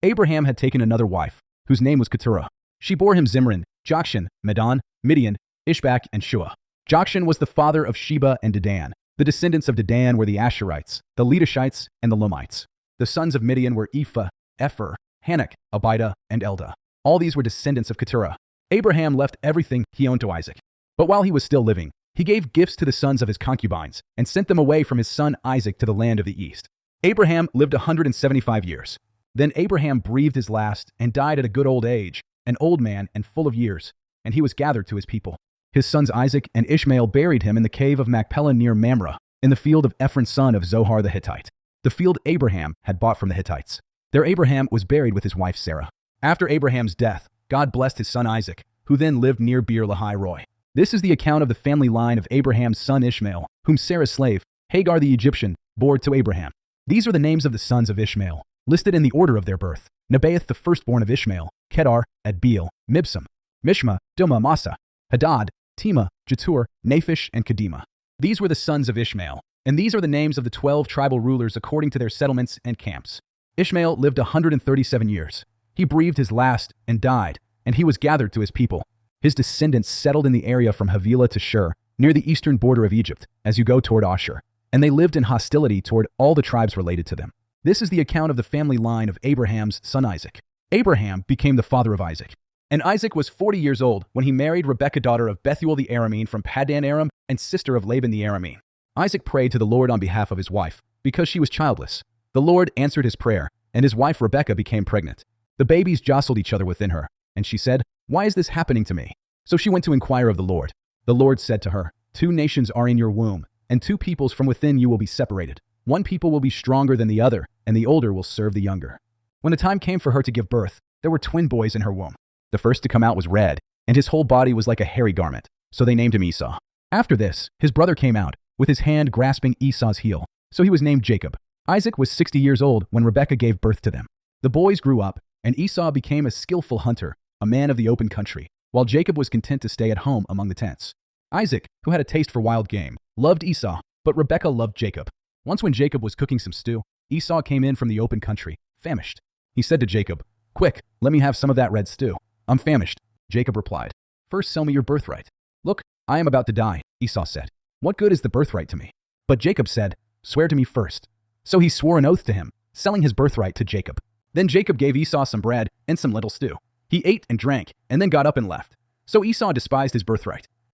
Abraham had taken another wife, whose name was Keturah. She bore him Zimran, Jokshan, Medan, Midian, Ishbak, and Shua. Jokshan was the father of Sheba and Dedan. The descendants of Dedan were the Asherites, the Letushites, and the Lumites. The sons of Midian were Ephah, Epher, Hanok, Abida, and Eldah. All these were descendants of Keturah. Abraham left everything he owned to Isaac. But while he was still living, he gave gifts to the sons of his concubines and sent them away from his son Isaac to the land of the east. Abraham lived 175 years. Then Abraham breathed his last and died at a good old age, an old man and full of years, and he was gathered to his people. His sons Isaac and Ishmael buried him in the cave of Machpelah near Mamre, in the field of Ephron son of Zohar the Hittite, the field Abraham had bought from the Hittites. There Abraham was buried with his wife Sarah. After Abraham's death, God blessed his son Isaac, who then lived near Beer Lahai Roi. This is the account of the family line of Abraham's son Ishmael, whom Sarah's slave, Hagar the Egyptian, bore to Abraham. These are the names of the sons of Ishmael, listed in the order of their birth. Nebaioth the firstborn of Ishmael, Kedar, Adbeel, Mibsam, Mishma, Duma, Massa, Hadad, Tema, Jetur, Naphish, and Kedema. These were the sons of Ishmael, and these are the names of the 12 tribal rulers according to their settlements and camps. Ishmael lived 137 years. He breathed his last and died, and he was gathered to his people. His descendants settled in the area from Havilah to Shur, near the eastern border of Egypt, as you go toward Ashur, and they lived in hostility toward all the tribes related to them. This is the account of the family line of Abraham's son Isaac. Abraham became the father of Isaac. And Isaac was 40 years old when he married Rebekah, daughter of Bethuel the Aramean from Paddan Aram and sister of Laban the Aramean. Isaac prayed to the Lord on behalf of his wife, because she was childless. The Lord answered his prayer, and his wife Rebekah became pregnant. The babies jostled each other within her, and she said, "Why is this happening to me?" So she went to inquire of the Lord. The Lord said to her, "Two nations are in your womb, and two peoples from within you will be separated. One people will be stronger than the other, and the older will serve the younger." When the time came for her to give birth, there were twin boys in her womb. The first to come out was red, and his whole body was like a hairy garment, so they named him Esau. After this, his brother came out, with his hand grasping Esau's heel, so he was named Jacob. Isaac was 60 years old when Rebekah gave birth to them. The boys grew up, and Esau became a skillful hunter, a man of the open country, while Jacob was content to stay at home among the tents. Isaac, who had a taste for wild game, loved Esau, but Rebekah loved Jacob. Once when Jacob was cooking some stew, Esau came in from the open country, famished. He said to Jacob, "Quick, let me have some of that red stew." "I'm famished," Jacob replied. "First sell me your birthright." "Look, I am about to die," Esau said. "What good is the birthright to me?" But Jacob said, "Swear to me first." So he swore an oath to him, selling his birthright to Jacob. Then Jacob gave Esau some bread and some lentil stew. He ate and drank, and then got up and left. So Esau despised his birthright.